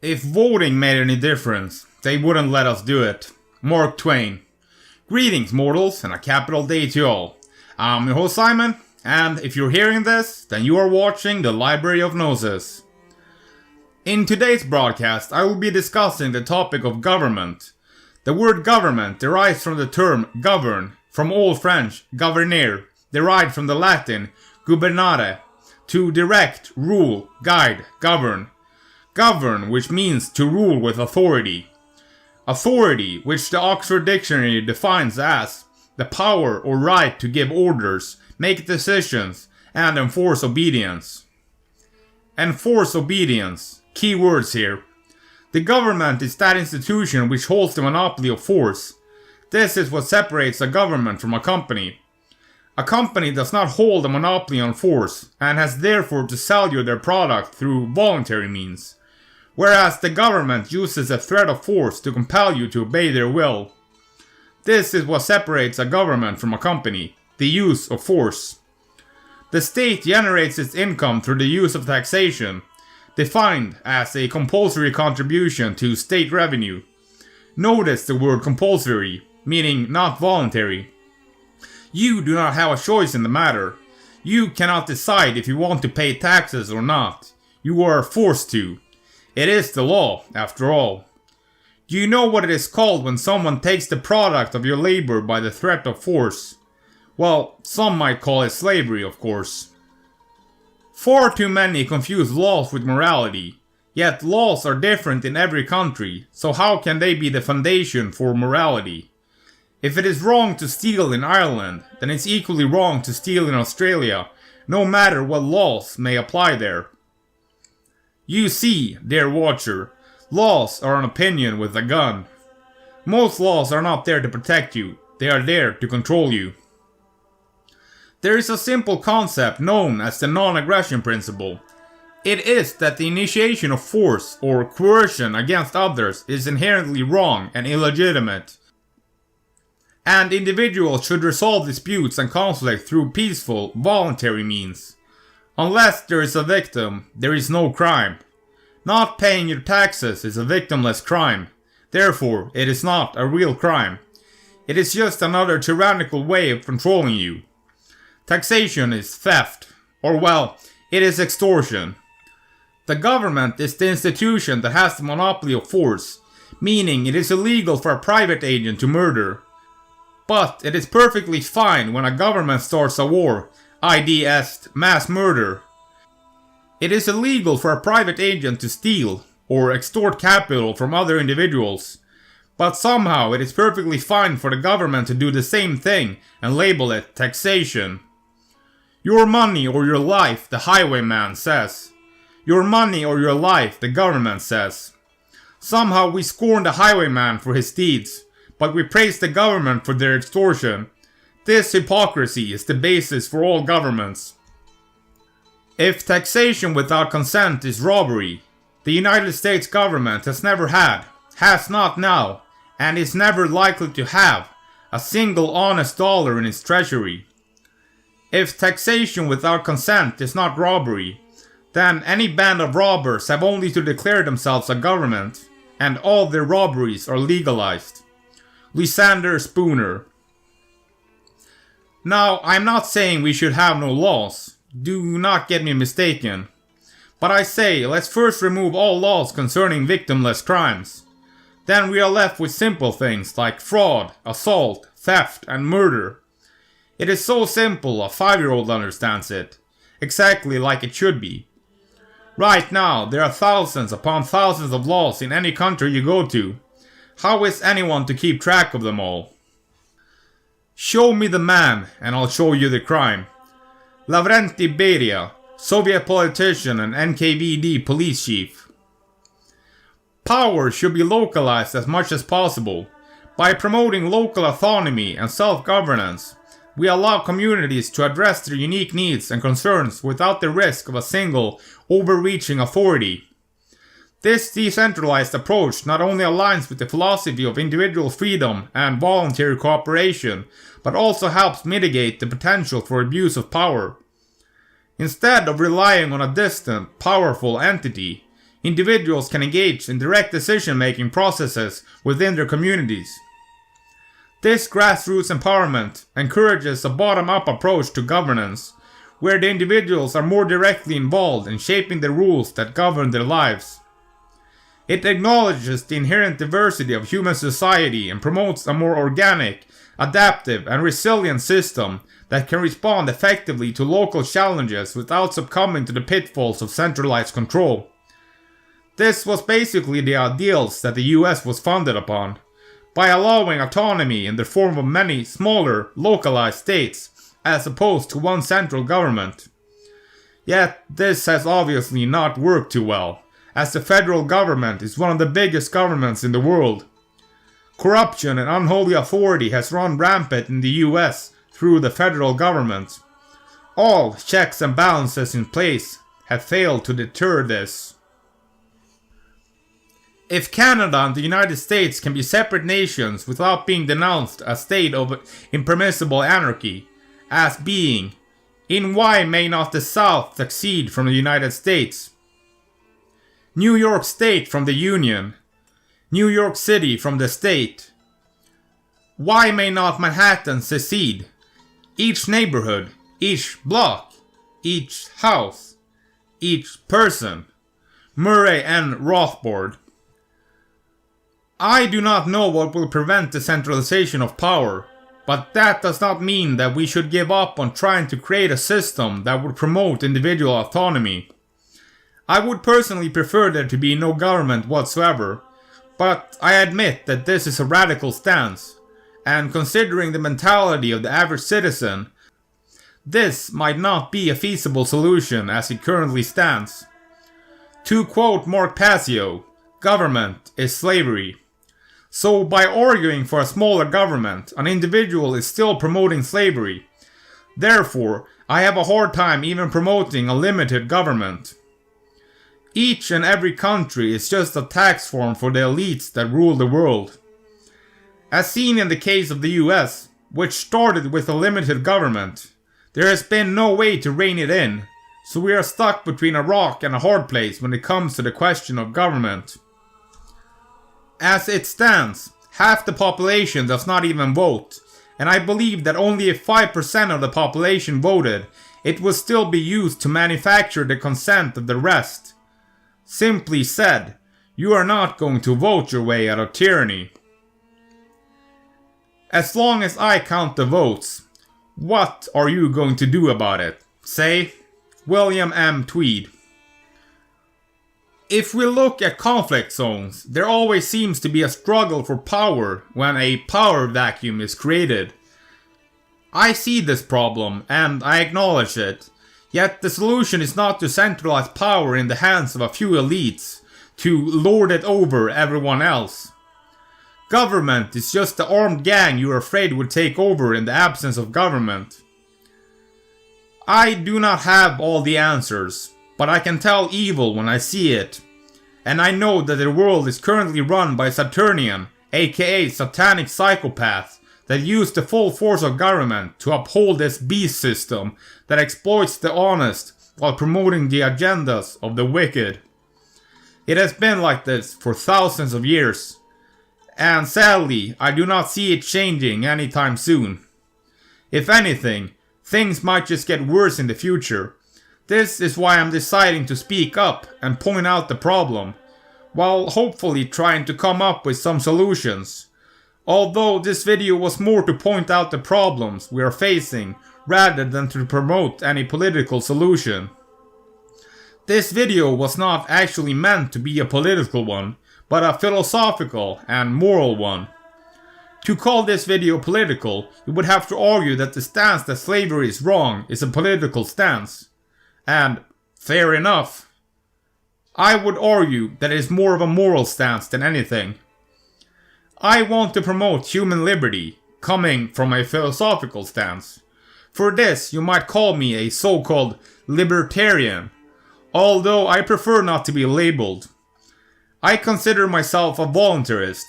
If voting made any difference, they wouldn't let us do it. Mark Twain. Greetings, mortals, and a capital day to all. I'm your host Simon, and if you're hearing this, then you are watching the Library of Gnosis. In today's broadcast, I will be discussing the topic of government. The word government derives from the term govern, from Old French gouverner, derived from the Latin gubernare, to direct, rule, guide, govern. Govern, which means to rule with authority. Authority, which the Oxford Dictionary defines as the power or right to give orders, make decisions, and enforce obedience. Enforce obedience. Key words here. The government is that institution which holds the monopoly of force. This is what separates a government from a company. A company does not hold a monopoly on force, and has therefore to sell you their product through voluntary means. Whereas the government uses a threat of force to compel you to obey their will. This is what separates a government from a company, the use of force. The state generates its income through the use of taxation, defined as a compulsory contribution to state revenue. Notice the word compulsory, meaning not voluntary. You do not have a choice in the matter. You cannot decide if you want to pay taxes or not. You are forced to. It is the law, after all. Do you know what it is called when someone takes the product of your labor by the threat of force? Well, some might call it slavery, of course. Far too many confuse laws with morality. Yet laws are different in every country, so how can they be the foundation for morality? If it is wrong to steal in Ireland, then it's equally wrong to steal in Australia, no matter what laws may apply there. You see, dear watcher, laws are an opinion with a gun. Most laws are not there to protect you, they are there to control you. There is a simple concept known as the non-aggression principle. It is that the initiation of force or coercion against others is inherently wrong and illegitimate, and individuals should resolve disputes and conflict through peaceful, voluntary means. Unless there is a victim, there is no crime. Not paying your taxes is a victimless crime. Therefore, it is not a real crime. It is just another tyrannical way of controlling you. Taxation is theft, or well, it is extortion. The government is the institution that has the monopoly of force, meaning it is illegal for a private agent to murder. But it is perfectly fine when a government starts a war, i.e. mass murder. It is illegal for a private agent to steal or extort capital from other individuals. But somehow it is perfectly fine for the government to do the same thing and label it taxation. Your money or your life, the highwayman says. Your money or your life, the government says. Somehow we scorn the highwayman for his deeds, but we praise the government for their extortion. This hypocrisy is the basis for all governments. If taxation without consent is robbery, the United States government has never had, has not now, and is never likely to have, a single honest dollar in its treasury. If taxation without consent is not robbery, then any band of robbers have only to declare themselves a government, and all their robberies are legalized. Lysander Spooner. Now, I'm not saying we should have no laws, do not get me mistaken, but I say let's first remove all laws concerning victimless crimes. Then we are left with simple things like fraud, assault, theft, and murder. It is so simple a 5-year-old understands it, exactly like it should be. Right now, there are thousands upon thousands of laws in any country you go to. How is anyone to keep track of them all? Show me the man, and I'll show you the crime. Lavrenti Beria, Soviet politician and NKVD police chief. Power should be localized as much as possible. By promoting local autonomy and self-governance, we allow communities to address their unique needs and concerns without the risk of a single, overreaching authority. This decentralized approach not only aligns with the philosophy of individual freedom and voluntary cooperation, but also helps mitigate the potential for abuse of power. Instead of relying on a distant, powerful entity, individuals can engage in direct decision-making processes within their communities. This grassroots empowerment encourages a bottom-up approach to governance, where the individuals are more directly involved in shaping the rules that govern their lives. It acknowledges the inherent diversity of human society and promotes a more organic, adaptive, and resilient system that can respond effectively to local challenges without succumbing to the pitfalls of centralized control. This was basically the ideals that the US was founded upon, by allowing autonomy in the form of many smaller, localized states, as opposed to one central government. Yet this has obviously not worked too well, as the federal government is one of the biggest governments in the world. Corruption and unholy authority has run rampant in the US through the federal government. All checks and balances in place have failed to deter this. If Canada and the United States can be separate nations without being denounced a state of impermissible anarchy, as being, in why may not the South succeed from the United States? New York State from the Union, New York City from the state. Why may not Manhattan secede? Each neighborhood, each block, each house, each person. Murray N. Rothbard. I do not know what will prevent the centralization of power, but that does not mean that we should give up on trying to create a system that would promote individual autonomy. I would personally prefer there to be no government whatsoever, but I admit that this is a radical stance, and considering the mentality of the average citizen, this might not be a feasible solution as it currently stands. To quote Mark Passio, government is slavery. So by arguing for a smaller government, an individual is still promoting slavery. Therefore, I have a hard time even promoting a limited government. Each and every country is just a tax form for the elites that rule the world. As seen in the case of the US, which started with a limited government, there has been no way to rein it in, so we are stuck between a rock and a hard place when it comes to the question of government. As it stands, half the population does not even vote, and I believe that only if 5% of the population voted, it would still be used to manufacture the consent of the rest. Simply said, you are not going to vote your way out of tyranny. As long as I count the votes, what are you going to do about it? Say, William M. Tweed. If we look at conflict zones, there always seems to be a struggle for power when a power vacuum is created. I see this problem and I acknowledge it, yet the solution is not to centralize power in the hands of a few elites, to lord it over everyone else. Government is just the armed gang you are afraid would take over in the absence of government. I do not have all the answers, but I can tell evil when I see it. And I know that the world is currently run by Saturnian, aka satanic psychopaths, that use the full force of government to uphold this beast system that exploits the honest while promoting the agendas of the wicked. It has been like this for thousands of years, and sadly, I do not see it changing anytime soon. If anything, things might just get worse in the future. This is why I'm deciding to speak up and point out the problem, while hopefully trying to come up with some solutions. Although this video was more to point out the problems we are facing, rather than to promote any political solution. This video was not actually meant to be a political one, but a philosophical and moral one. To call this video political, you would have to argue that the stance that slavery is wrong is a political stance. And, fair enough. I would argue that it is more of a moral stance than anything. I want to promote human liberty, coming from a philosophical stance. For this, you might call me a so-called libertarian, although I prefer not to be labeled. I consider myself a voluntarist,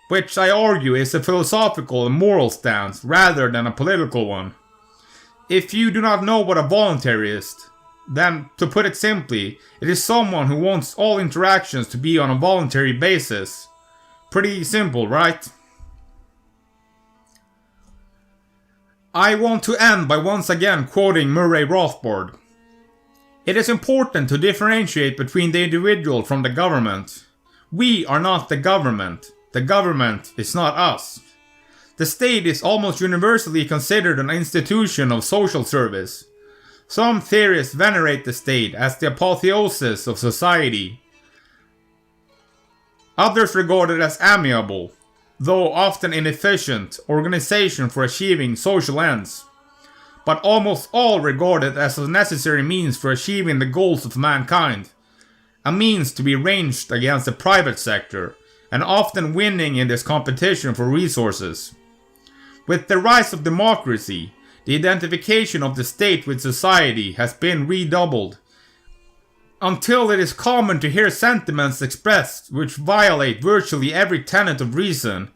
which I argue is a philosophical and moral stance rather than a political one. If you do not know what a voluntarist, then to put it simply, it is someone who wants all interactions to be on a voluntary basis. Pretty simple, right? I want to end by once again quoting Murray Rothbard. It is important to differentiate between the individual from the government. We are not the government. The government is not us. The state is almost universally considered an institution of social service. Some theorists venerate the state as the apotheosis of society. Others regard it as amiable, though often inefficient, organization for achieving social ends. But almost all regard it as a necessary means for achieving the goals of mankind, a means to be ranged against the private sector, and often winning in this competition for resources. With the rise of democracy, the identification of the state with society has been redoubled, until it is common to hear sentiments expressed which violate virtually every tenet of reason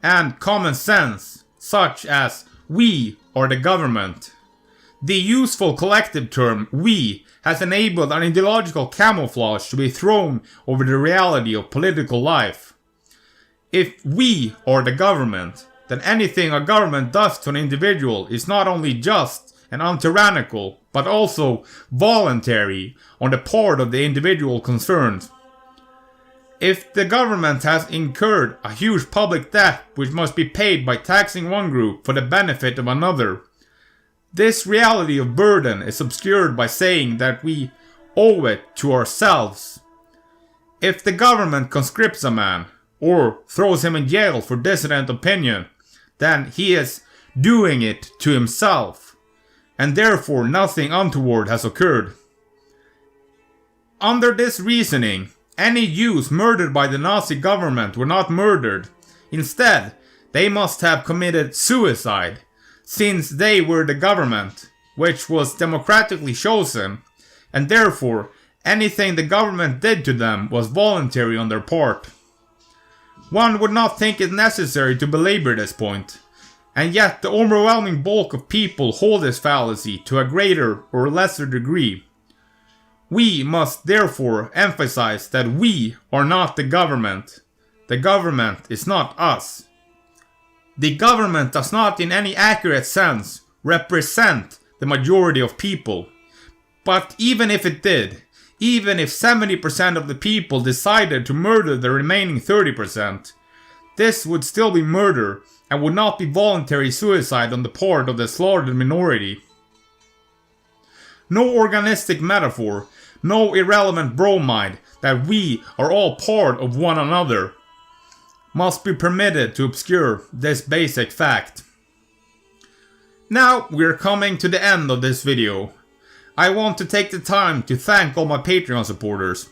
and common sense, such as "we" or "the government." The useful collective term "we" has enabled an ideological camouflage to be thrown over the reality of political life. If "we" or the government, then anything a government does to an individual is not only just and untyrannical, but also voluntary on the part of the individual concerned. If the government has incurred a huge public debt which must be paid by taxing one group for the benefit of another, this reality of burden is obscured by saying that we owe it to ourselves. If the government conscripts a man, or throws him in jail for dissident opinion, then he is doing it to himself, and therefore nothing untoward has occurred. Under this reasoning, any Jews murdered by the Nazi government were not murdered. Instead, they must have committed suicide, since they were the government, which was democratically chosen, and therefore anything the government did to them was voluntary on their part. One would not think it necessary to belabor this point, and yet the overwhelming bulk of people hold this fallacy to a greater or lesser degree. We must therefore emphasize that we are not the government. The government is not us. The government does not in any accurate sense represent the majority of people. But even if it did, even if 70% of the people decided to murder the remaining 30%, this would still be murder and would not be voluntary suicide on the part of the slaughtered minority. No organistic metaphor, no irrelevant bromide that we are all part of one another must be permitted to obscure this basic fact. Now we're coming to the end of this video. I want to take the time to thank all my Patreon supporters.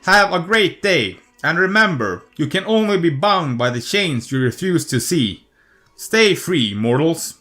Have a great day, and remember, you can only be bound by the chains you refuse to see. Stay free, mortals.